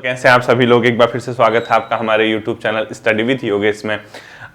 कैसे हैं आप सभी लोग। एक बार फिर से स्वागत है आपका हमारे YouTube channel study with Yogesh में।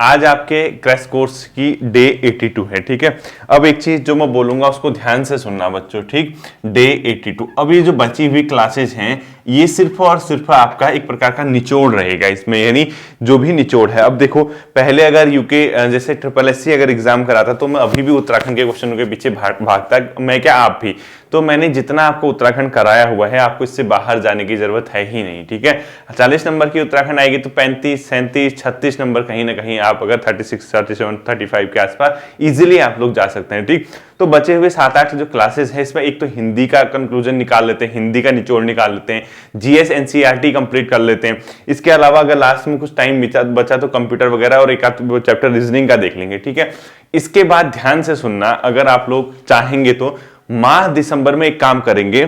आज आपके क्रैश कोर्स की डे 82 है, ठीक है। अब एक चीज जो मैं बोलूंगा उसको ध्यान से सुनना बच्चों, ठीक। डे 82, अब ये जो बची हुई क्लासेस हैं ये सिर्फ और सिर्फ आपका एक प्रकार का निचोड़ रहेगा इसमें, यानी जो भी निचोड़ है। अब देखो, पहले अगर यूके जैसे SSC अगर एग्जाम कराता तो मैं अभी भी उत्तराखंड के क्वेश्चनों के पीछे भागता, मैं क्या आप भी। तो मैंने जितना आपको उत्तराखंड कराया हुआ है आपको इससे बाहर जाने की जरूरत है ही नहीं, ठीक है। 40 नंबर की उत्तराखंड आएगी तो 35, 37, 36 नंबर कहीं ना कहीं आप अगर 36, 37, 35 के आसपास इजीली आप लोग जा सकते हैं, ठीक। तो बचे हुए 7-8 जो क्लासेस है इसमें एक तो हिंदी का कंक्लूजन निकाल लेते हैं, हिंदी का निचोड़ निकाल लेते हैं, जीएस एनसीईआरटी कंप्लीट कर लेते हैं। इसके अलावा अगर लास्ट में कुछ टाइम बचा तो कंप्यूटर वगैरह और एक आध चैप्टर रीजनिंग का देख लेंगे, ठीक है। इसके बाद ध्यान से सुनना, अगर आप लोग चाहेंगे तो माह दिसंबर में एक काम करेंगे,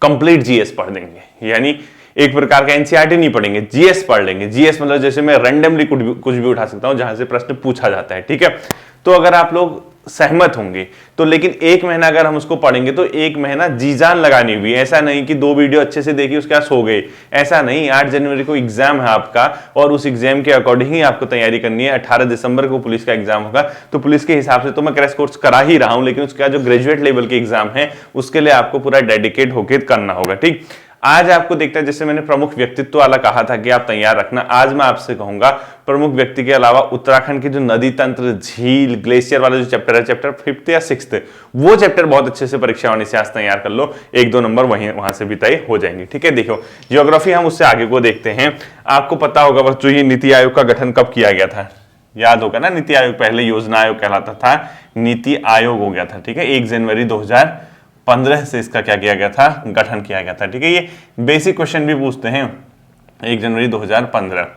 कंप्लीट जीएस पढ़ देंगे, यानी एक प्रकार का एनसीईआरटी नहीं पढ़ेंगे, जीएस पढ़ लेंगे। जीएस मतलब जैसे मैं रैंडमली कुछ भी उठा सकता हूं जहां से प्रश्न पूछा जाता है, ठीक है। तो अगर आप लोग सहमत होंगे तो, लेकिन एक महीना अगर हम उसको पढ़ेंगे तो एक महीना जी जान लगानी हुई, ऐसा नहीं कि 2 वीडियो अच्छे से देखी उसके बाद सो गए, ऐसा नहीं। 8 जनवरी को एग्जाम है आपका और उस एग्जाम के अकॉर्डिंग ही आपको तैयारी करनी है। 18 दिसंबर को पुलिस का एग्जाम होगा, तो पुलिस के हिसाब से तो मैं क्रैश कोर्स करा ही रहा हूं, लेकिन उसका जो ग्रेजुएट लेवल के एग्जाम है उसके लिए आपको पूरा डेडिकेट होकर करना होगा, ठीक। आज आपको देखते हैं, जैसे मैंने प्रमुख व्यक्तित्व वाला कहा था कि आप तैयार रखना, आज मैं आपसे कहूंगा प्रमुख व्यक्ति के अलावा उत्तराखंड की जो नदी तंत्र, झील, ग्लेशियर वाला जो चैप्टर है, चैप्टर 5th या 6th, वो चैप्टर बहुत अच्छे से परीक्षा होने से आज तैयार कर लो। 1-2 नंबर वहां से भी तय हो जाएंगे, ठीक है। देखो ज्योग्राफी हम उससे आगे को देखते हैं। आपको पता होगा बच्चों ये नीति आयोग का गठन कब किया गया था, याद होगा ना। नीति आयोग पहले योजना आयोग कहलाता था, नीति आयोग हो गया था, ठीक है। 1 जनवरी 2015 से इसका क्या किया गया था, गठन किया गया था, ठीक है। ये बेसिक क्वेश्चन भी पूछते हैं, 1 जनवरी 2015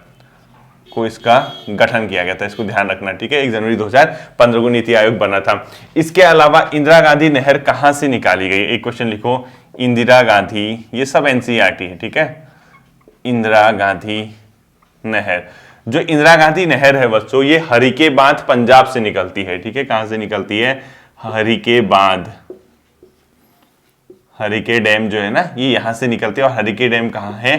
को इसका गठन किया गया था, इसको ध्यान रखना, ठीक है। 1 जनवरी 2015 को नीति आयोग बना था। इसके अलावा इंदिरा गांधी नहर कहां से निकाली गई, एक क्वेश्चन लिखो, इंदिरा गांधी, ये सब एनसीईआरटी है, ठीक है। इंदिरा गांधी नहर, जो इंदिरा गांधी नहर है बच्चों, ये हरिके बांध पंजाब से निकलती है, ठीक है। कहां से निकलती है, हरिके बांध, हरिके डैम जो है ना ये यहां से निकलती है, और हरिके डैम कहां है,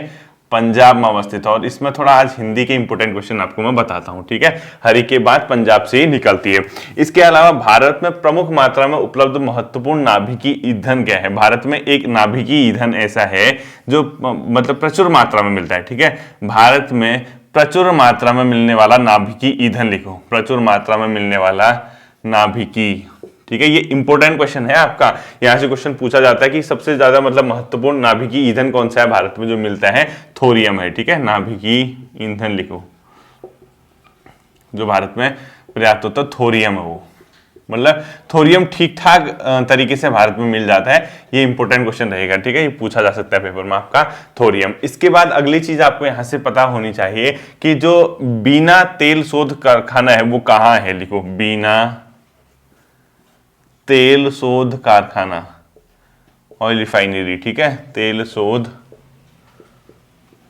पंजाब में अवस्थित है। और इसमें थोड़ा आज हिंदी के इंपोर्टेंट क्वेश्चन आपको मैं बताता हूं, ठीक है। हरिके बांध पंजाब से ही निकलती है। इसके अलावा भारत में प्रमुख मात्रा में उपलब्ध महत्वपूर्ण नाभिकीय ईंधन क्या है, भारत में एक नाभिकीय ईंधन ऐसा है जो मतलब प्रचुर मात्रा में मिलता है, ठीक है। भारत में प्रचुर मात्रा में मिलने वाला नाभिकीय ईंधन लिखो, प्रचुर मात्रा में मिलने वाला नाभिकीय, ठीक है। ये इंपॉर्टेंट क्वेश्चन है आपका, यहां से क्वेश्चन पूछा जाता है कि सबसे ज्यादा मतलब महत्वपूर्ण नाभिकीय ईंधन कौन सा है भारत में जो मिलता है, थोरियम है, ठीक है। नाभिकीय ईंधन लिखो, जो भारत में पर्याप्त होता है थोरियम है वो, मतलब थोरियम ठीक ठाक तरीके से भारत में मिल जाता है। ये इंपॉर्टेंट क्वेश्चन रहेगा, ठीक है। ये पूछा जा सकता है पेपर में आपका, थोरियम। इसके बाद अगली चीज आपको यहां से पता होनी चाहिए कि जो बीना तेल शोध कारखाना है वो कहां है, लिखो, बीना तेल शोध कारखाना, ऑयल रिफाइनरी, ठीक है। तेल शोध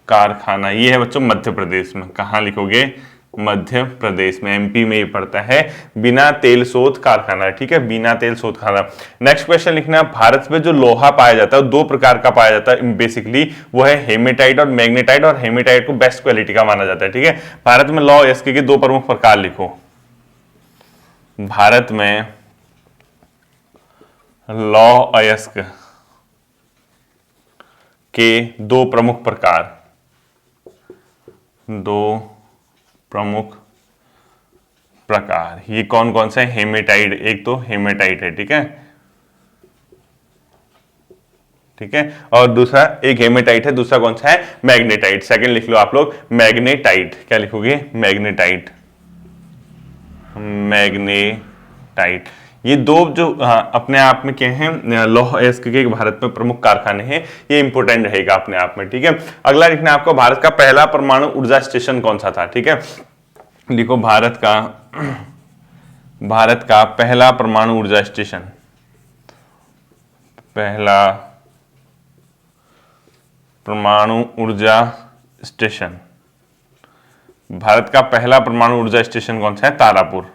कारखाना ये है बच्चों मध्य प्रदेश में, कहां लिखोगे, मध्य प्रदेश में, एमपी में ये पड़ता है, बिना तेल शोध कारखाना, ठीक है। बिना तेल शोध कारखाना। नेक्स्ट क्वेश्चन लिखना, भारत में जो लोहा पाया जाता है 2 प्रकार का पाया जाता है बेसिकली, वो है हेमेटाइट और मैग्नेटाइट, और हेमेटाइट को बेस्ट क्वालिटी का माना जाता है, ठीक है। भारत में लौह अयस्क के 2 प्रमुख प्रकार लिखो, भारत में लौह अयस्क के 2 प्रमुख प्रकार, 2 प्रमुख प्रकार, ये कौन कौन से हैं, हेमेटाइट, एक तो हेमेटाइट है, ठीक है, ठीक है। और दूसरा एक हेमेटाइट है, दूसरा कौन सा है, मैग्नेटाइट। सेकंड लिख लो आप लोग, मैग्नेटाइट, क्या लिखोगे, मैग्नेटाइट, मैग्नेटाइट। ये 2 जो अपने आप में क्या हैं, लौह अयस्क के भारत में प्रमुख कारखाने हैं, ये इंपोर्टेंट रहेगा अपने आप में, ठीक है। अगला लिखना आपको, भारत का पहला परमाणु ऊर्जा स्टेशन कौन सा था, ठीक है। लिखो, भारत का पहला परमाणु ऊर्जा स्टेशन, पहला परमाणु ऊर्जा स्टेशन, भारत का पहला परमाणु ऊर्जा स्टेशन कौन सा है, तारापुर,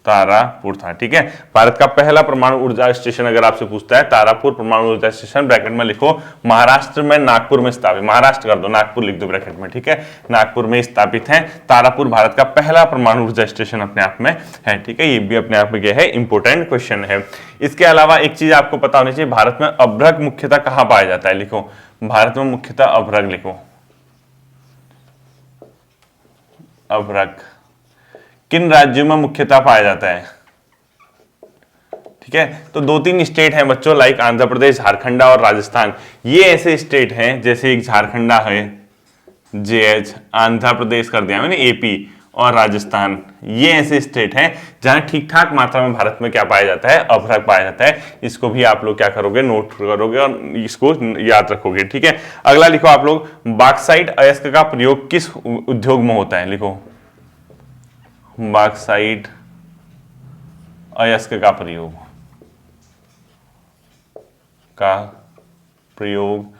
तारापुर था। ठीक है, भारत का पहला परमाणु ऊर्जा स्टेशन अगर आपसे पूछता है, तारापुर परमाणु ऊर्जा स्टेशन, ब्रैकेट में लिखो महाराष्ट्र में नागपुर में स्थापित, महाराष्ट्र कर दो, नागपुर लिख दो ब्रैकेट में। ठीक है, नागपुर में स्थापित है तारापुर, भारत का पहला परमाणु ऊर्जा स्टेशन अपने आप में है। ठीक है, ये भी अपने आप में क्या है, इंपॉर्टेंट क्वेश्चन है। इसके अलावा एक चीज आपको पता होनी चाहिए, भारत में अभ्रक मुख्यतः कहां पाया जाता है, लिखो भारत में मुख्यतः अभ्रक, लिखो अभ्रक किन राज्यों में मुख्यतः पाया जाता है। ठीक है, तो 2-3 स्टेट हैं बच्चों, लाइक आंध्र प्रदेश, झारखंड और राजस्थान। ये ऐसे स्टेट हैं, जैसे एक झारखंड है JH, आंध्र प्रदेश कर दिया मैंने AP, और राजस्थान, ये ऐसे स्टेट हैं जहां ठीक ठाक मात्रा में भारत में क्या पाया जाता है, अभ्रक पाया जाता है। इसको भी आप लोग क्या करोगे, नोट करोगे और इसको याद रखोगे। ठीक है, अगला लिखो आप लोग, बॉक्साइट अयस्क का प्रयोग किस उद्योग में होता है, लिखो बॉक्साइट अयस्क का प्रयोग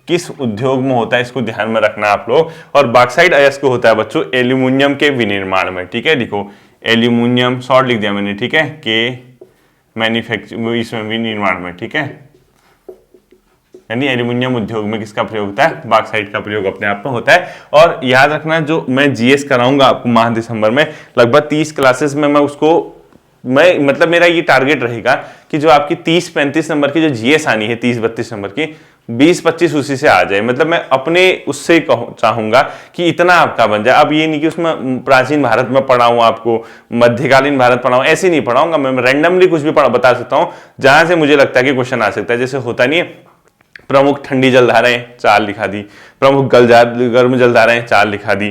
किस उद्योग में होता है, इसको ध्यान में रखना आप लोग। और बॉक्साइट अयस्क होता है बच्चों एल्यूमिनियम के विनिर्माण में। ठीक है, लिखो एल्यूमिनियम, शॉर्ट लिख दिया मैंने। ठीक है, के मैन्युफैक्चर, इसमें विनिर्माण में। ठीक है, यानी एल्यूमिनियम उद्योग में किसका प्रयोग होता है, बॉक्साइट का प्रयोग अपने आप में होता है। और याद रखना, जो मैं GS कराऊंगा आपको माह दिसंबर में, लगभग 30 क्लासेस में मैं उसको मतलब मेरा ये टारगेट रहेगा कि जो आपकी 30-35 नंबर की जो GS आनी है, 30-32 नंबर की, 20-25 उसी से आ जाए। मतलब मैं अपने उससे चाहूंगा कि इतना आपका बन जाए। अब ये नहीं कि उसमें प्राचीन भारत में पढ़ाऊं, आपको मध्यकालीन भारत पढ़ाऊं, ऐसे नहीं पढ़ाऊंगा मैं, रैंडमली कुछ भी बता सकता हूं जहां से मुझे लगता है कि क्वेश्चन आ सकता है। जैसे होता नहीं है, प्रमुख ठंडी जलधाराएं 4 लिखा दी, प्रमुख गर्म जलधाराएं 4 लिखा दी,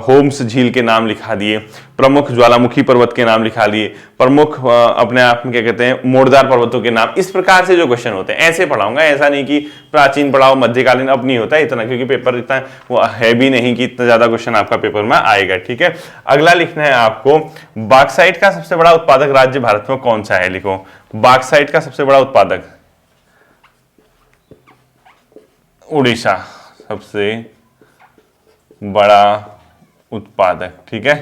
होम्स झील के नाम लिखा दिए, प्रमुख ज्वालामुखी पर्वत के नाम लिखा लिए, प्रमुख अपने आप में क्या कहते हैं, मोड़दार पर्वतों के नाम। इस प्रकार से जो क्वेश्चन होते हैं ऐसे पढ़ाऊंगा, ऐसा नहीं कि प्राचीन पढ़ाओ मध्यकालीन, अब नहीं होता है इतना, क्योंकि पेपर इतना वो है भी नहीं कि इतना ज्यादा क्वेश्चन आपका पेपर में आएगा। ठीक है, अगला लिखना है आपको, बॉक्साइट का सबसे बड़ा उत्पादक राज्य भारत में कौन सा है, लिखो बॉक्साइट का सबसे बड़ा उत्पादक उड़ीसा, सबसे बड़ा उत्पादक। ठीक है,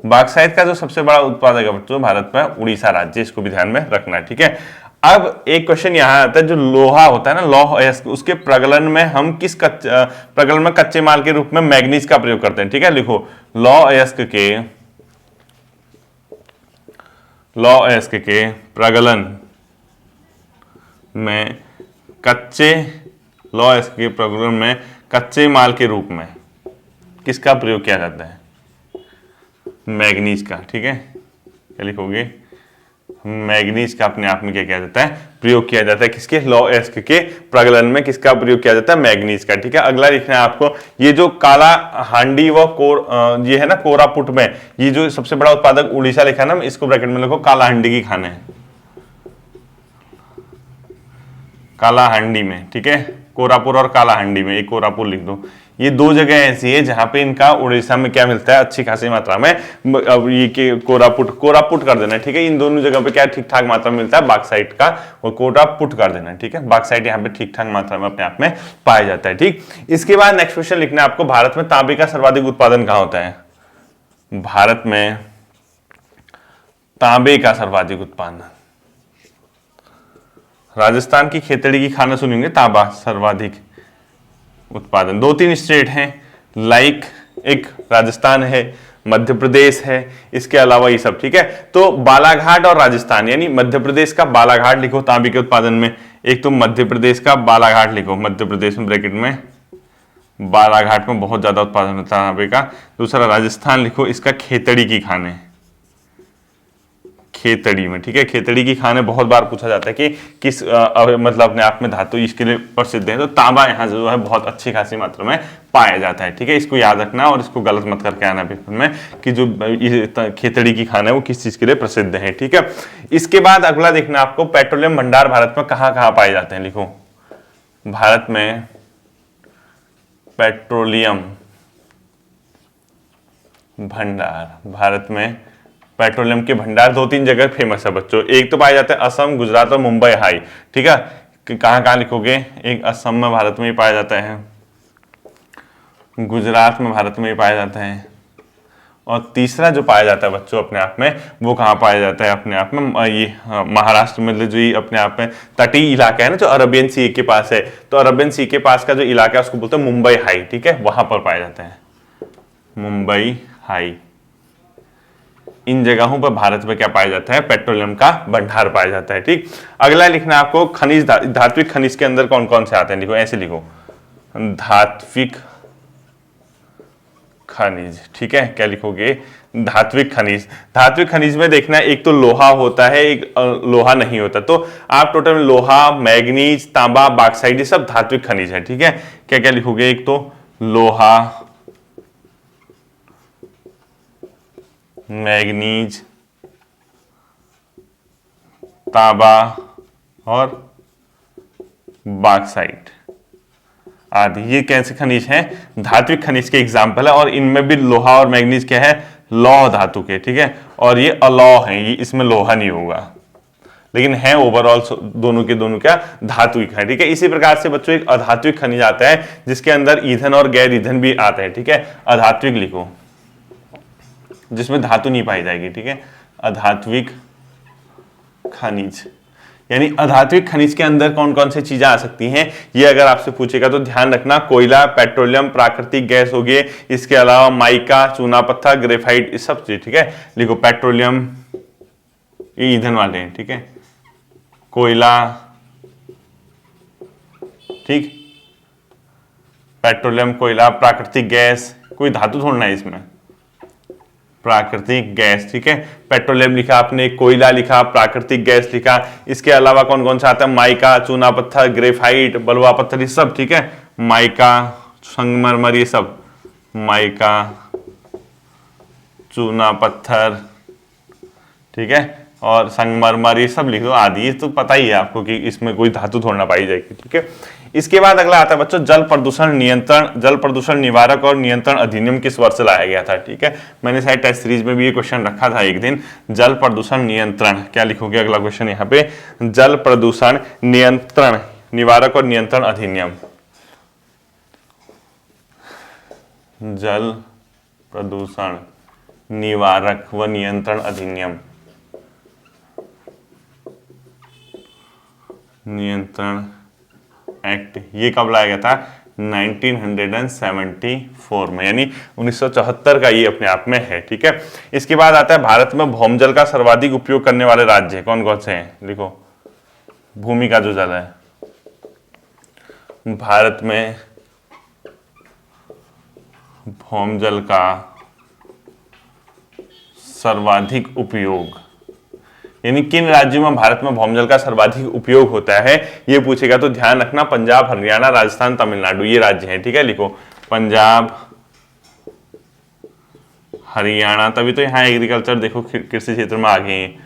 बॉक्साइट का जो सबसे बड़ा उत्पादक है बच्चों भारत में, उड़ीसा राज्य, इसको भी ध्यान में रखना है। ठीक है, अब एक क्वेश्चन यहां आता है, जो लोहा होता है ना, लौह अयस्क, उसके प्रगलन में हम किस प्रगलन में कच्चे माल के रूप में मैग्नीज का प्रयोग करते हैं। ठीक है, लिखो लौह अयस्क के प्रगलन में लौह अयस्क के प्रगलन में कच्चे माल के रूप में किसका प्रयोग किया जाता है, मैग्नीज का। ठीक है, क्या लिखोगे, मैग्नीज का अपने आप में क्या किया जाता है, प्रयोग किया जाता है। किसके, लौह अयस्क के प्रगलन में किसका प्रयोग किया जाता है, मैग्नीज का। ठीक है, अगला लिखना है आपको, ये जो काला हांडी व ये है ना कोरापुट में, ये जो सबसे बड़ा उत्पादक उड़ीसा लिखा है ना, इसको ब्रैकेट में लिखो काला हांडी की खाने, काला हांडी में। ठीक है, कोरापुर और कालाहांडी में, एक कोरापुर लिख दो। ये 2 जगह ऐसी है जहां पे इनका उड़ीसा में क्या मिलता है, अच्छी खासी मात्रा में। अब ये कोरापुट कर देना। ठीक है, इन दोनों जगह पे क्या ठीक ठाक मात्रा में मिलता है बॉक्साइट का, और कोरापुट कर देना। ठीक है, बॉक्साइट यहाँ पे ठीक ठाक मात्रा में अपने आप में पाया जाता है। ठीक, इसके बाद नेक्स्ट क्वेश्चन लिखना है आपको, भारत में तांबे का सर्वाधिक उत्पादन कहाँ होता है, भारत में तांबे का सर्वाधिक उत्पादन, राजस्थान की खेतड़ी की खाना सुनेंगे, तांबा सर्वाधिक उत्पादन। 2-3 स्टेट हैं, लाइक एक राजस्थान है, मध्य प्रदेश है, इसके अलावा ये सब। ठीक है, तो बालाघाट और राजस्थान, यानी मध्य प्रदेश का बालाघाट लिखो तांबे के उत्पादन में, एक तो मध्य प्रदेश का बालाघाट लिखो, मध्य प्रदेश में ब्रैकेट में, बालाघाट में बहुत ज्यादा उत्पादन होता है तांबे का। दूसरा राजस्थान लिखो, इसका खेतड़ी की खाने, खेतड़ी में। ठीक है, खेतड़ी की खाने बहुत बार पूछा जाता है कि किस मतलब अपने आप में धातु इसके लिए प्रसिद्ध है, तो तांबा यहाँ जो है बहुत अच्छी खासी मात्रा में पाया जाता है। ठीक है, इसको याद रखना और इसको गलत मत करके आना पेपर में कि जो खेतड़ी की खाना है वो किस चीज के लिए प्रसिद्ध है। ठीक है, इसके बाद अगला देखना आपको, पेट्रोलियम भंडार भारत में कहाँ कहाँ पाए जाते हैं, लिखो भारत में पेट्रोलियम भंडार, भारत में पेट्रोलियम के भंडार 2-3 जगह फेमस है बच्चों। एक तो पाया जाता है असम, गुजरात और मुंबई हाई। ठीक है, कहां कहां लिखोगे, एक असम में भारत में ही पाया जाता है, गुजरात में भारत में ही पाया जाता है, और तीसरा जो पाया जाता है बच्चों अपने आप में, वो कहाँ पाया जाता है अपने आप में, ये महाराष्ट्र में, जो ये अपने आप में तटीय इलाका है ना, जो अरबियन सी के पास है, तो अरबियन सी के पास का जो इलाका है उसको बोलते हैं मुंबई हाई, ठीक है, वहां पर पाया जाता है मुंबई हाई। इन जगहों पर भारत में क्या पाया जाता है, पेट्रोलियम का भंडार पाया जाता है। ठीक, अगला लिखना है आपको खनिज, धात्विक खनिज के अंदर कौन कौन से आते हैं, लिखो ऐसे लिखो, धात्विक खनिज, ठीक है, क्या लिखोगे, धात्विक खनिज। धात्विक खनिज में देखना है, एक तो लोहा होता है, एक लोहा नहीं होता, तो आप टोटल लोहा, मैग्नीज, तांबा, बॉक्साइट, ये सब धात्विक खनिज है। ठीक है, क्या क्या लिखोगे, एक तो लोहा, मैग्नीज, तांबा और बॉक्साइट आदि, ये कैसे खनिज हैं, धात्विक खनिज के एग्जाम्पल है। और इनमें भी लोहा और मैग्नीज क्या है, लौह धातु के, ठीक है, और ये अलौह है, ये इसमें लोहा नहीं होगा, लेकिन है ओवरऑल दोनों के दोनों क्या, धात्विक है। ठीक है, इसी प्रकार से बच्चों एक अधात्विक खनिज आता है जिसके अंदर ईंधन और गैर ईंधन भी आते हैं। ठीक है, अधात्विक लिखो, जिसमें धातु नहीं पाई जाएगी। ठीक है, अधात्विक खनिज, यानी अधात्विक खनिज के अंदर कौन कौन सी चीजें आ सकती हैं, ये अगर आपसे पूछेगा तो ध्यान रखना, कोयला, पेट्रोलियम, प्राकृतिक गैस हो गए, इसके अलावा माइका, चूना पत्थर, ग्रेफाइट, ये सब चीज। ठीक है, लिखो पेट्रोलियम, ये ईंधन वाले हैं। ठीक है, कोयला, ठीक, पेट्रोलियम, कोयला, प्राकृतिक गैस, कोई धातु थोड़ना है इसमें, प्राकृतिक गैस। ठीक है, पेट्रोलियम लिखा आपने, कोयला लिखा, प्राकृतिक गैस लिखा, इसके अलावा कौन कौन सा आता है, माइका, चूना पत्थर, ग्रेफाइट, बलुआ पत्थर, ये सब। ठीक है, माइका, संगमरमर, ये सब, माइका, चूना पत्थर, ठीक है, और संगमरमर, ये सब लिख दो आदि, ये तो पता ही है आपको कि इसमें कोई धातु थोड़ा ना पाई जाएगी। ठीक है, इसके बाद अगला आता है बच्चों जल प्रदूषण नियंत्रण, जल प्रदूषण निवारक और नियंत्रण अधिनियम किस वर्ष लाया गया था। ठीक है, मैंने शायद टेस्ट सीरीज में भी ये क्वेश्चन रखा था एक दिन, जल प्रदूषण नियंत्रण, क्या लिखोगे अगला क्वेश्चन यहाँ पे, जल प्रदूषण नियंत्रण, निवारक और नियंत्रण अधिनियम, जल प्रदूषण निवारक व नियंत्रण अधिनियम, नियंत्रण एक्ट, ये कब लाया गया था, 1974 में, यानी 1974 का ये अपने आप में है। ठीक है, इसके बाद आता है भारत में भौमजल का सर्वाधिक उपयोग करने वाले राज्य कौन कौन से हैं, लिखो, भूमि का जो जल है, भारत में भौमजल का सर्वाधिक उपयोग, यानी किन राज्यों में भारत में भौमजल का सर्वाधिक उपयोग होता है, ये पूछेगा तो ध्यान रखना, पंजाब, हरियाणा, राजस्थान, तमिलनाडु, ये राज्य हैं। ठीक है, लिखो पंजाब, हरियाणा, तभी तो यहाँ एग्रीकल्चर देखो कृषि क्षेत्र में आ गए हैं,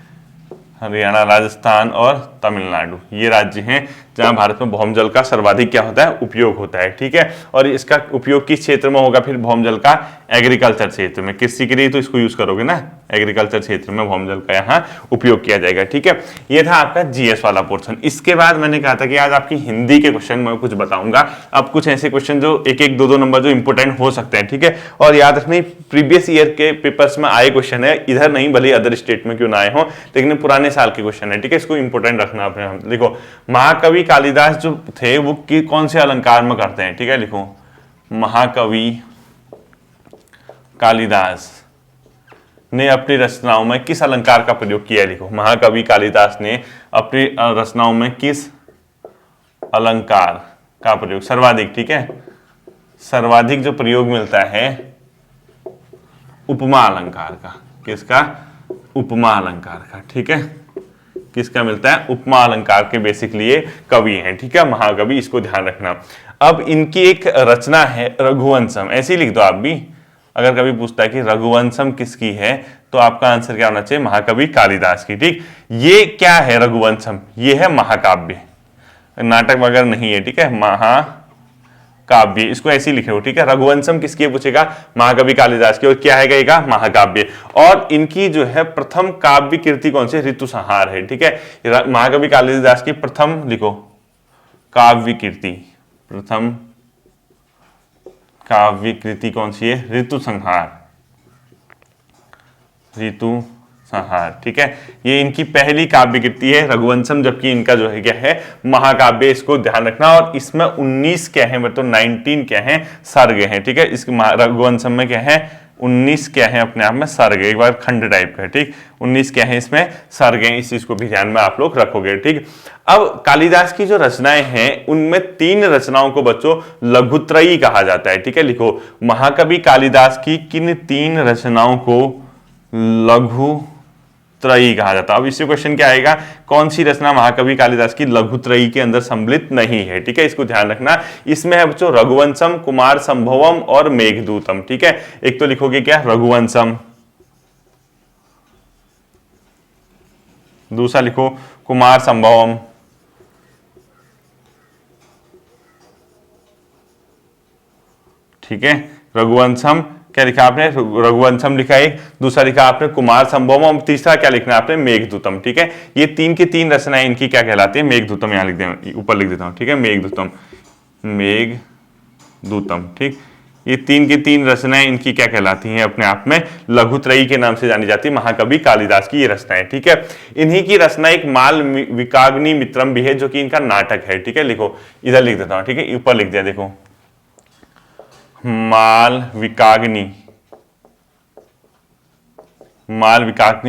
हरियाणा, राजस्थान और तमिलनाडु, ये राज्य हैं जहां भारत में भौमजल का सर्वाधिक क्या होता है, उपयोग होता है। ठीक है, और इसका उपयोग किस क्षेत्र में होगा फिर भौमजल का, एग्रीकल्चर क्षेत्र में, कृषि के लिए तो इसको यूज करोगे ना, एग्रीकल्चर क्षेत्र में भौमजल का यहाँ उपयोग किया जाएगा। ठीक है, ये था आपका जीएस वाला पोर्शन। इसके बाद मैंने कहा था कि आज आपकी हिंदी के क्वेश्चन मैं कुछ बताऊंगा, अब कुछ ऐसे क्वेश्चन जो एक एक दो नंबर जो इंपोर्टेंट हो सकते हैं। ठीक है, और याद रखना प्रीवियस ईयर के पेपर्स में आए क्वेश्चन है, इधर नहीं, भले अदर स्टेट में क्यों ना आए हो, लेकिन पुराने साल के क्वेश्चन है। ठीक है, इसको इंपोर्टेंट रखना आपने। देखो महाकवि कालिदास जो थे वो कौन से अलंकार में करते हैं, ठीक है, लिखो महाकवि कालिदास ने अपनी रचनाओं में किस अलंकार का प्रयोग किया है, लिखो महाकवि कालिदास ने अपनी रचनाओं में किस अलंकार का प्रयोग सर्वाधिक, ठीक है, सर्वाधिक जो प्रयोग मिलता है उपमा अलंकार का, किसका, उपमा अलंकार का। ठीक है, किसका मिलता है, उपमा अलंकार के बेसिकली ये कवि हैं। ठीक है, महाकवि, इसको ध्यान रखना। अब इनकी एक रचना है रघुवंशम, ऐसे ही लिख दो आप भी, अगर कभी पूछता है कि रघुवंशम किसकी है तो आपका आंसर क्या होना चाहिए, महाकवि कालिदास की। ठीक, ये क्या है रघुवंशम, ये है महाकाव्य, नाटक वगैरह नहीं है। ठीक है, महाकाव्य, इसको ऐसे ही लिखे हो। ठीक है, रघुवंशम किसकी पूछेगा, महाकवि कालिदास की, और क्या है कहेगा, महाकाव्य। और इनकी जो है प्रथम काव्य कृति कौन सी, ऋतु संहार है। ठीक है, महाकवि कालिदास की प्रथम लिखो काव्य कृति, प्रथम काव्य कृति कौन सी है, ऋतु संहार। ऋतु संहार, ठीक है। ये इनकी पहली काव्य कृति है रघुवंशम, जबकि इनका जो है क्या है महाकाव्य। इसको ध्यान रखना। और इसमें 19 क्या है, मतलब 19 क्या है सर्ग हैं, ठीक है। इस रघुवंशम में क्या है 19 क्या है अपने आप में सर्ग, एक बार खंड टाइप का, ठीक। 19 क्या है इसमें सर्ग हैं, इस चीज को भी ध्यान में आप लोग रखोगे, ठीक। अब कालिदास की जो रचनाएं हैं उनमें 3 रचनाओं को बच्चों लघुत्रयी कहा जाता है, ठीक है। लिखो महाकवि कालिदास की किन 3 रचनाओं को लघु त्रयी कहा जाता है। अब इसी क्वेश्चन क्या आएगा, कौन सी रचना महाकवि कालिदास की लघुत्रयी के अंदर सम्मिलित नहीं है, ठीक है। इसको ध्यान रखना। इसमें है बच्चों रघुवंशम, कुमार संभवम और मेघदूतम, ठीक है। एक तो लिखोगे क्या रघुवंशम, दूसरा लिखो कुमार संभवम, ठीक है। रघुवंशम क्या लिखा आपने, रघुवंशम लिखा एक, दूसरा लिखा आपने कुमार संभवम, और तीसरा क्या लिखना है आपने मेघदूतम, ठीक है। ये 3 की 3 रचनाएं इनकी क्या कहलाती है, मेघदूतम। यहां लिख दे, ऊपर लिख देता हूं, ठीक है, मेघदूतम, मेघदूतम, ठीक। ये 3 की 3 रचनाएं इनकी क्या कहलाती हैं अपने आप में लघुत्रयी के नाम से जानी जाती है महाकवि कालिदास की ये रचनाएं, ठीक है। इन्हीं की रचना एक माल विकाग्नि मित्रम भी है, जो कि इनका नाटक है, ठीक है। लिखो इधर लिख देता हूं, ठीक है, ऊपर लिख दिया, देखो माल विकाग्नि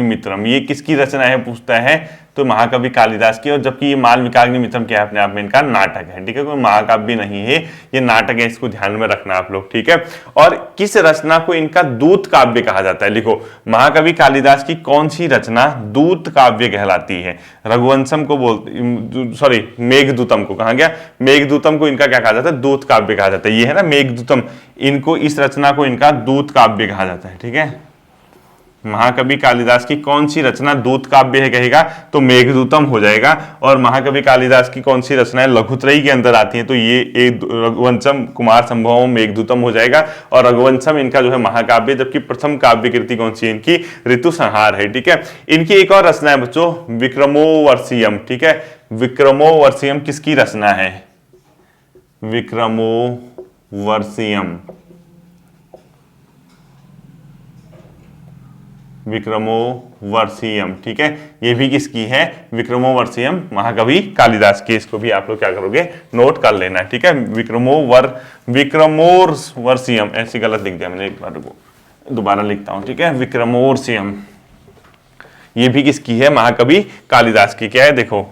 मित्रम, ये किसकी रचना है पूछता है तो महाकवि कालिदास की। और जबकि ये माल विकाग्नि मित्रम क्या है अपने आप में इनका नाटक है, ठीक है, कोई महाकाव्य नहीं है, ये नाटक है, इसको ध्यान में रखना आप लोग, ठीक है। और किस रचना को इनका दूत काव्य कहा जाता है, लिखो महाकवि कालिदास की कौन सी रचना दूत काव्य कहलाती है। रघुवंशम को बोलते, सॉरी मेघदूतम को, कहा गया मेघदूतम को इनका क्या कहा जाता है, दूत काव्य कहा जाता है। ये है ना मेघदूतम, इनको इस रचना को इनका दूत काव्य कहा जाता है, ठीक है। महाकवि कालिदास की कौन सी रचना दूत काव्य है कहेगा तो मेघदूतम हो जाएगा। और महाकवि कालिदास की कौन सी रचनाएं लघुत्रयी के अंदर आती हैं तो ये रघुवंशम, कुमार संभवम, मेघदूतम हो जाएगा। और रघुवंशम इनका जो है महाकाव्य, जबकि प्रथम काव्य कृति कौन सी है इनकी ऋतु संहार है, ठीक है। इनकी एक और रचना है बच्चों विक्रमोर्वशीयम, ठीक है। विक्रमोर्वशीयम किसकी रचना है, विक्रमोर्वशीयम, विक्रमोर्वशीयम, ठीक है। ये भी किसकी है, विक्रमोर्वशीयम महाकवि कालिदास की। इसको भी आप लोग क्या करोगे नोट कर लेना, ठीक है। विक्रमोर्वशीयम, ऐसी गलत लिख दिया मैंने, एक बार को दोबारा लिखता हूं, ठीक है। विक्रमोर्वशीयम ये भी किसकी है, महाकवि कालिदास की। क्या है देखो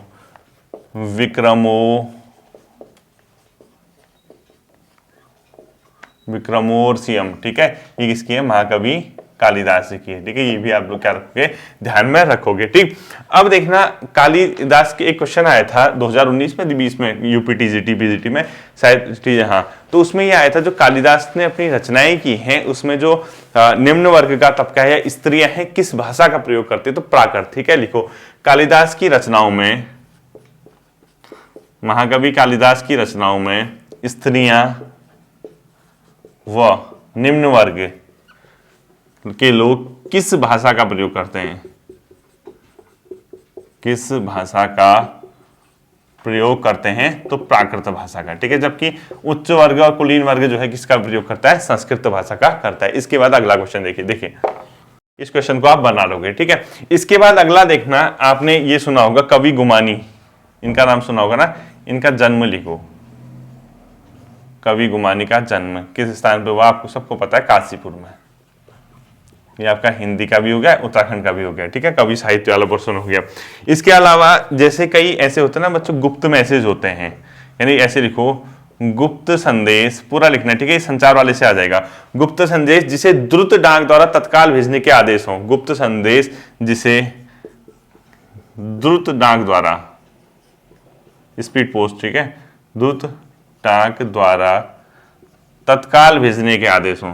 विक्रमोर्वशीयम, ठीक है, ये किसकी है, महाकवि कालिदास की है, ठीक है। ये भी आप लोग क्या रखोगे ध्यान में रखोगे, ठीक। अब देखना कालिदास के एक क्वेश्चन आया था 2019 में 20 में यूपीटीजीटी पीजीटी में शायद, हाँ, तो उसमें ये आया था जो कालिदास ने अपनी रचनाएं की हैं उसमें जो निम्न वर्ग का तबका है या स्त्रियां हैं किस भाषा का प्रयोग करते हैं तो प्राकृत, ठीक है। लिखो कालिदास की रचनाओं में, महाकवि कालिदास की रचनाओं में स्त्रियां व निम्न वर्ग के लोग किस भाषा का प्रयोग करते हैं, किस भाषा का प्रयोग करते हैं तो प्राकृत भाषा का, ठीक है। जबकि उच्च वर्ग और कुलीन वर्ग जो है किसका प्रयोग करता है, संस्कृत भाषा का करता है। इसके बाद अगला क्वेश्चन देखिए इस क्वेश्चन को आप बना लोगे, ठीक है। इसके बाद अगला देखना, आपने ये सुना होगा कवि गुमानी, इनका नाम सुना होगा ना। इनका जन्म लिखो, कवि गुमानी का जन्म किस स्थान पे हुआ आपको सबको पता है, काशीपुर में। ये आपका हिंदी का भी हो गया, उत्तराखंड का भी हो गया, ठीक है, कवि साहित्य वाला पोर्शन हो गया। इसके अलावा जैसे कई ऐसे होते हैं ना बच्चों, गुप्त मैसेज होते हैं, यानी ऐसे लिखो गुप्त संदेश, पूरा लिखना है, ठीक है, संचार वाले से आ जाएगा। गुप्त संदेश जिसे द्रुत डाक द्वारा तत्काल भेजने के आदेश हो, गुप्त संदेश जिसे द्रुत डाक द्वारा, स्पीड पोस्ट, ठीक है, द्रुत डाक द्वारा तत्काल भेजने के आदेश हो,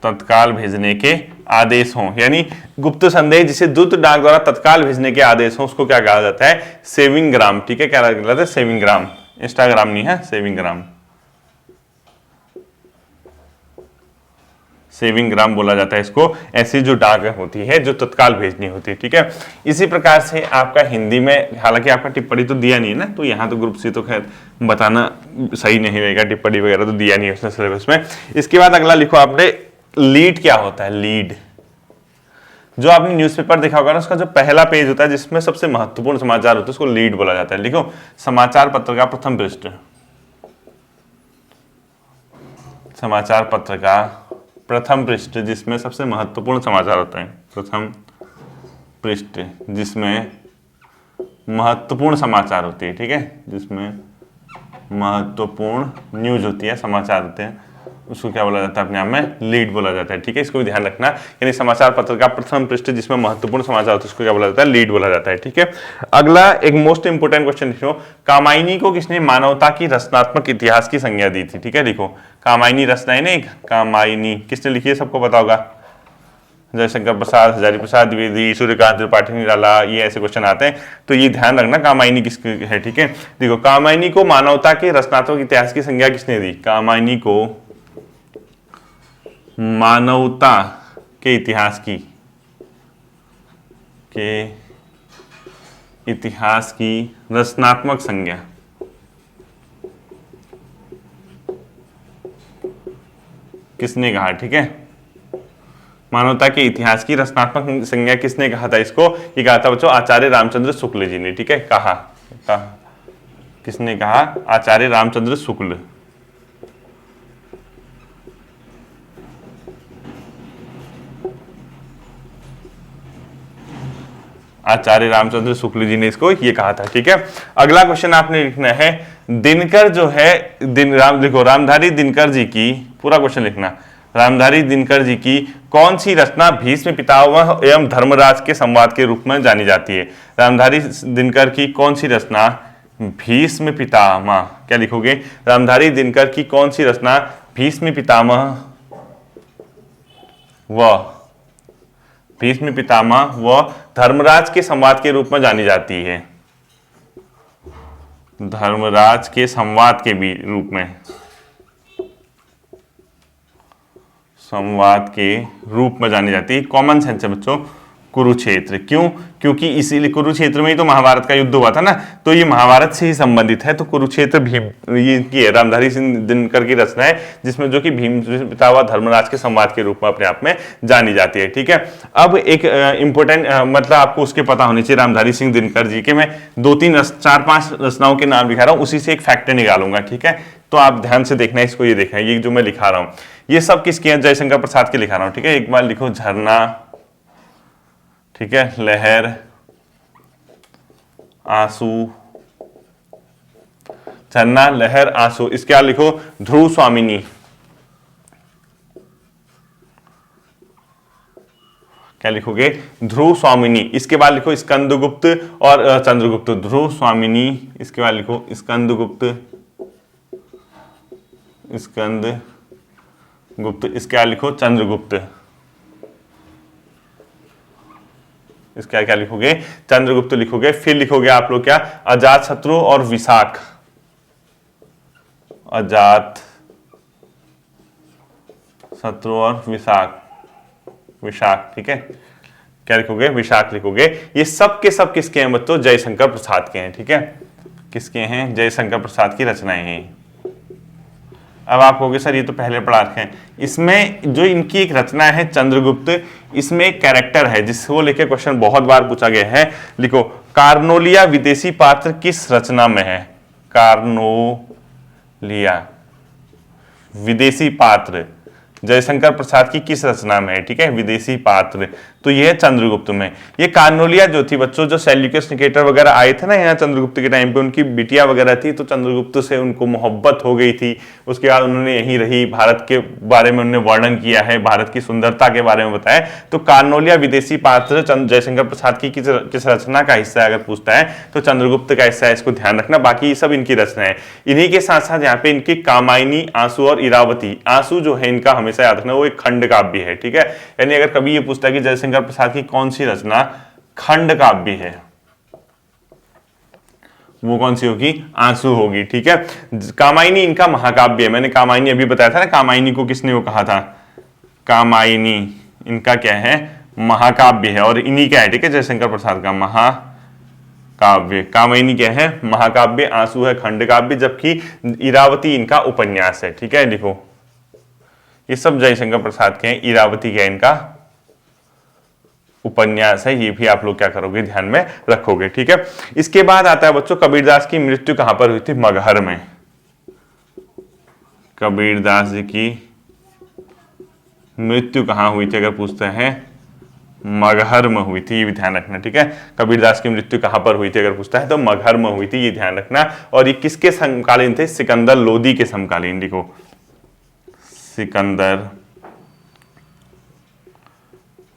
तत्काल भेजने के आदेश हों, यानी गुप्त संदेश जिसे द्रुत डाक द्वारा तत्काल भेजने के आदेश हों उसको क्या कहा जाता है, सेविंग ग्राम, ठीक है। क्या कहलाता है, सेविंग ग्राम, इंस्टाग्राम नहीं है, सेविंग ग्राम, सेविंग ग्राम बोला जाता है इसको। ऐसी जो डाक होती है जो तत्काल भेजनी होती है, ठीक है। इसी प्रकार से आपका हिंदी में, हालांकि आपका टिप्पणी तो दिया नहीं है ना, तो यहाँ तो ग्रुप सी तो खैर बताना सही नहीं रहेगा, टिप्पणी वगैरह तो दिया नहीं है उसने सिलेबस में। इसके बाद अगला लिखो आपने, लीड क्या होता है। लीड, जो आपने न्यूज़पेपर देखा होगा ना, उसका जो पहला पेज होता है जिसमें सबसे महत्वपूर्ण समाचार होते हैं उसको लीड बोला जाता है। लिखो, समाचार पत्र का प्रथम पृष्ठ, समाचार पत्र का प्रथम पृष्ठ जिसमें सबसे महत्वपूर्ण समाचार होते हैं, प्रथम पृष्ठ जिसमें महत्वपूर्ण समाचार होती है, ठीक है, जिसमें महत्वपूर्ण न्यूज होती है, समाचार होते हैं, उसको क्या बोला जाता है, अपने आप में लीड बोला जाता है, ठीक है। इसको भी ध्यान रखना, यानी समाचार पत्र का प्रथम पृष्ठ जिसमें महत्वपूर्ण समाचार होते हैं उसको क्या बोला जाता है, लीड बोला जाता है, ठीक है। अगला एक मोस्ट इंपोर्टेंट क्वेश्चन लिखो, कामायनी को किसने मानवता की रचनात्मक इतिहास की संज्ञा दी थी, ठीक है। लिखो, कामायनी रचनाएं नहीं, कामायनी किसने लिखी है, सबको पता होगा, जयशंकर प्रसाद, हजारी प्रसाद द्विवेदी, सूर्यकांत त्रिपाठी निराला, ये ऐसे क्वेश्चन आते हैं, तो ये ध्यान रखना कामायनी किसकी है, ठीक है। देखो, कामायनी को मानवता के रचनात्मक इतिहास की संज्ञा किसने दी, कामायनी को मानवता के इतिहास की रचनात्मक संज्ञा किसने कहा, ठीक है। मानवता के इतिहास की रचनात्मक संज्ञा किसने कहा था, इसको ये कहा था बच्चों आचार्य रामचंद्र शुक्ल जी ने, ठीक है। कहा किसने कहा, आचार्य रामचंद्र शुक्ल। आचार्य रामचंद्र शुक्ल जी ने इसको ये कहा था, ठीक है। अगला क्वेश्चन आपने लिखना है, दिनकर जो है, देखो, रामधारी दिनकर जी की, पूरा क्वेश्चन लिखना, रामधारी दिनकर जी की कौन सी रचना भीष्म पितामह एवं धर्मराज के संवाद के रूप में जानी जाती है। रामधारी दिनकर की कौन सी रचना भीष्म पितामह, क्या लिखोगे, रामधारी दिनकर की कौन सी रचना भीष्म पितामह व धर्मराज के संवाद के रूप में जानी जाती है, धर्मराज के संवाद के भी रूप में, संवाद के रूप में जानी जाती है। कॉमन सेंस है बच्चों, कुरुक्षेत्र। क्यों, क्योंकि इसीलिए कुरुक्षेत्र में ही तो महाभारत का युद्ध हुआ था ना, तो ये महाभारत से ही संबंधित है, तो कुरुक्षेत्र भीम ये की है, रामधारी सिंह दिनकर की रचना है, जिसमें जो कि भीम पितामह धर्मराज के संवाद के रूप में अपने आप में जानी जाती है, ठीक है। अब एक इंपॉर्टेंट मतलब आपको उसके पता होने चाहिए रामधारी सिंह दिनकर जी के, मैं 4-5 रचनाओं के नाम लिखा रहा हूँ, उसी से एक फैक्ट निकालूंगा, ठीक है। तो आप ध्यान से देखना, इसको ये देखना, ये जो मैं लिखा रहा हूँ ये सब किसके हैं, जयशंकर प्रसाद के लिखा रहा हूँ, ठीक है। एक बार लिखो, झरना, ठीक है, लहर, आंसू, झरना, लहर, आंसू। इसके बाद लिखो ध्रुव स्वामिनी, क्या लिखोगे, ध्रुव स्वामिनी। इसके बाद लिखो स्कंदगुप्त और चंद्रगुप्त, ध्रुव स्वामिनी। इसके बाद लिखो स्कंदगुप्त, स्कंदगुप्त। इसके बाद लिखो चंद्रगुप्त, इसका क्या लिखोगे, चंद्रगुप्त लिखोगे। फिर लिखोगे आप लोग क्या, अजात शत्रु और विशाख, अजात शत्रु और विशाख, ठीक है। क्या लिखोगे, विशाख लिखोगे। ये सब के सब किसके हैं बच्चों, जयशंकर प्रसाद के हैं, ठीक है। किसके हैं, जयशंकर प्रसाद की रचनाएं हैं। अब आप कहोगे सर ये तो पहले पढ़ा रखे हैं, इसमें जो इनकी एक रचना है चंद्रगुप्त, इसमें एक कैरेक्टर है जिसको लेकर क्वेश्चन बहुत बार पूछा गया है। लिखो, कार्नोलिया विदेशी पात्र किस रचना में है, कार्नोलिया विदेशी पात्र जयशंकर प्रसाद की किस रचना में है, ठीक है, विदेशी पात्र, तो यह है चंद्रगुप्त में। ये कार्नोलिया जो थी बच्चों, जो सेल्यूकस निकेटर वगैरह आए थे ना यहाँ चंद्रगुप्त के टाइम पे, उनकी बिटिया वगैरह थी, तो चंद्रगुप्त से उनको मोहब्बत हो गई थी। उसके बाद उन्होंने यहीं रही, भारत के बारे में उन्होंने वर्णन किया है, भारत की सुंदरता के बारे में बताया। तो कार्नोलिया विदेशी पात्र जयशंकर प्रसाद की किस रचना का हिस्सा है, अगर पूछता है तो चंद्रगुप्त का हिस्सा है, इसको ध्यान रखना। बाकी ये सब इनकी रचना है। इन्हीं के साथ साथ यहाँ पे इनकी कामायनी, आंसू और इरावती, आंसू जो है इनका हमेशा याद रखना, वो एक खंड काव्य है, ठीक है। यानी अगर कभी ये पूछता है कि जयशंकर प्रसाद की कौन सी रचना खंड काव्य है, वो कौन सी होगी, आंसू होगी, ठीक है। कामायनी इनका महाकाव्य है, मैंने कामायनी अभी बताया था ना, कामायनी को किसने वो कहा था, कामायनी, इनका क्या है, महाकाव्य है और इन्हीं का है, ठीक है, जयशंकर प्रसाद का महाकाव्य। कामायनी क्या है, महाकाव्य। आंसू है खंड काव्य, जबकि इरावती इनका उपन्यास है, ठीक है। लिखो ये सब जयशंकर प्रसाद के हैं, इरावती क्या है इनका उपन्यास है। ये भी आप लोग क्या करोगे, ध्यान में रखोगे, ठीक है। इसके बाद आता है बच्चों, कबीरदास की मृत्यु कहां पर हुई थी, मगहर में। कबीरदास जी की मृत्यु कहां हुई थी, अगर पूछते हैं मगहर में हुई थी, ये भी ध्यान रखना, ठीक है। कबीरदास की मृत्यु कहां पर हुई थी अगर पूछता है तो मगहर में हुई थी, ये ध्यान रखना। और ये किसके समकालीन थे, सिकंदर लोदी के समकालीन। लिखो सिकंदर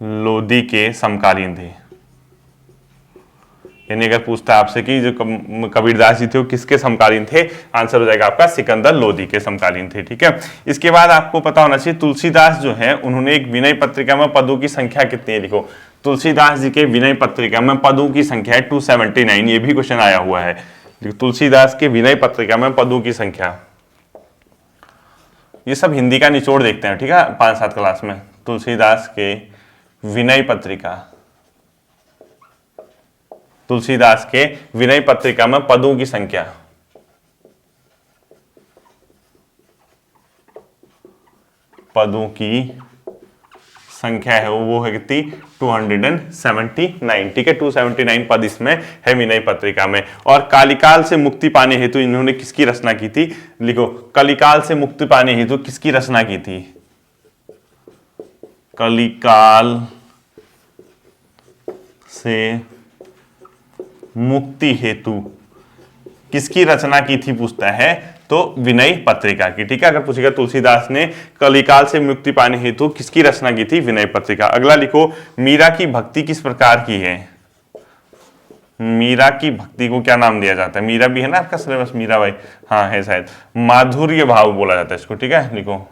लोदी के समकालीन थे। यानी अगर पूछता है आपसे कि जो कबीरदास जी थे वो किसके समकालीन थे, आंसर हो जाएगा आपका सिकंदर लोदी के समकालीन थे, ठीक है। इसके बाद आपको पता होना चाहिए तुलसीदास जो है उन्होंने एक विनय पत्रिका में पदों की संख्या कितनी है। लिखो तुलसीदास जी के विनय पत्रिका में पदों की संख्या है 279। ये भी क्वेश्चन आया हुआ है, तुलसीदास के विनय पत्रिका में पदों की संख्या। ये सब हिंदी का निचोड़ देखते हैं, ठीक है, 5-7 क्लास में। तुलसीदास के विनय पत्रिका, तुलसीदास के विनय पत्रिका में पदों की संख्या, पदों की संख्या है वो है कितनी, 279, ठीक है। 279 पद इसमें है विनय पत्रिका में। और कलिकाल से मुक्ति पाने हेतु इन्होंने किसकी रचना की थी। लिखो कलिकाल से मुक्ति पाने हेतु किसकी रचना की थी, कलिकाल से मुक्ति हेतु किसकी रचना की थी पूछता है तो विनय पत्रिका की, ठीक है। अगर पूछेगा तुलसीदास ने कलिकाल से मुक्ति पाने हेतु किसकी रचना की थी, विनय पत्रिका। अगला लिखो मीरा की भक्ति किस प्रकार की है। मीरा की भक्ति को क्या नाम दिया जाता है, मीरा भी है ना आपका सिलेबस, मीरा भाई, हाँ है शायद, माधुर्य भाव बोला जाता है इसको, ठीक है। लिखो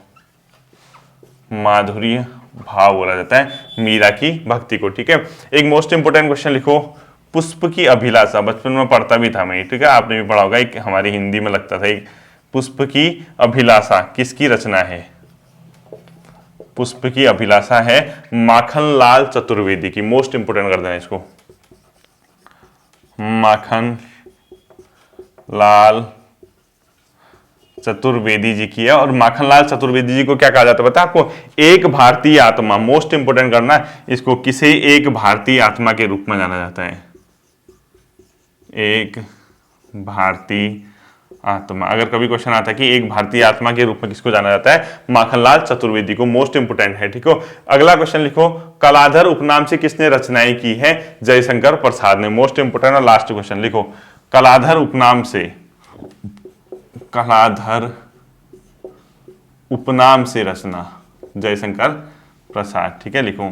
माधुर्य भाव बोला जाता है मीरा की भक्ति को, ठीक है। एक मोस्ट इंपोर्टेंट क्वेश्चन लिखो, पुष्प की अभिलाषा, बचपन में पढ़ता भी था मैं, ठीक है, आपने भी पढ़ा होगा, एक हमारी हिंदी में लगता था। एक पुष्प की अभिलाषा किसकी रचना है, पुष्प की अभिलाषा है माखनलाल चतुर्वेदी की। मोस्ट इंपोर्टेंट कर देना इसको, माखन लाल चतुर्वेदी जी की है। और माखनलाल चतुर्वेदी जी को क्या कहा जाता है पता है आपको, एक भारतीय आत्मा। मोस्ट इंपोर्टेंट करना इसको, किसे एक भारतीय आत्मा के रूप में जाना जाता है, एक भारतीय आत्मा। अगर कभी क्वेश्चन आता है कि एक भारतीय आत्मा के रूप में किसको जाना जाता है, माखनलाल चतुर्वेदी को। मोस्ट इंपोर्टेंट है, ठीक हो। अगला क्वेश्चन लिखो, कलाधर उपनाम से किसने रचनाएं की है, जयशंकर प्रसाद ने। Most important. और लास्ट क्वेश्चन लिखो, कलाधर उपनाम से, कलाधर उपनाम से रचना जयशंकर प्रसाद, ठीक है। लिखो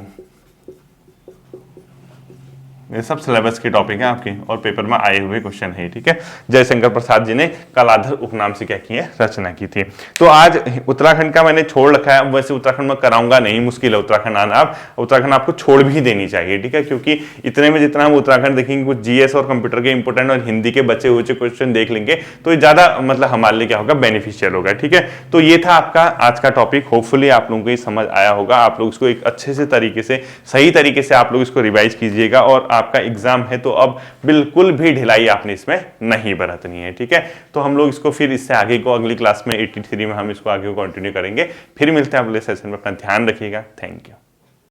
ये सब सिलेबस के टॉपिक हैं आपके और पेपर में आए हुए क्वेश्चन है, ठीक है। जयशंकर प्रसाद जी ने कलाधर उपनाम से क्या की है, रचना की थी। तो आज उत्तराखंड का मैंने छोड़ रखा है, वैसे उत्तराखंड में कराऊंगा नहीं, मुश्किल है उत्तराखंड आना। आप उत्तराखंड आपको छोड़ भी देनी चाहिए, ठीक है, क्योंकि इतने में जितना हम उत्तराखंड देखेंगे, कुछ जीएस और कंप्यूटर के इंपोर्टेंट और हिंदी के बचे हुए क्वेश्चन देख लेंगे तो ज्यादा मतलब हमारे लिए क्या होगा, बेनिफिशियल होगा, ठीक है। तो ये था आपका आज का टॉपिक। होपफुली आप लोगों को ये समझ आया होगा। आप लोग इसको एक अच्छे से तरीके से, सही तरीके से आप लोग इसको रिवाइज कीजिएगा। और आपका एग्जाम है तो अब बिल्कुल भी ढिलाई आपने इसमें नहीं बरतनी है, ठीक है। तो हम लोग इसको फिर इससे आगे को अगली क्लास में 83 में हम इसको आगे को कंटिन्यू करेंगे। फिर मिलते हैं अगले सेशन में। अपना ध्यान रखिएगा। Thank you.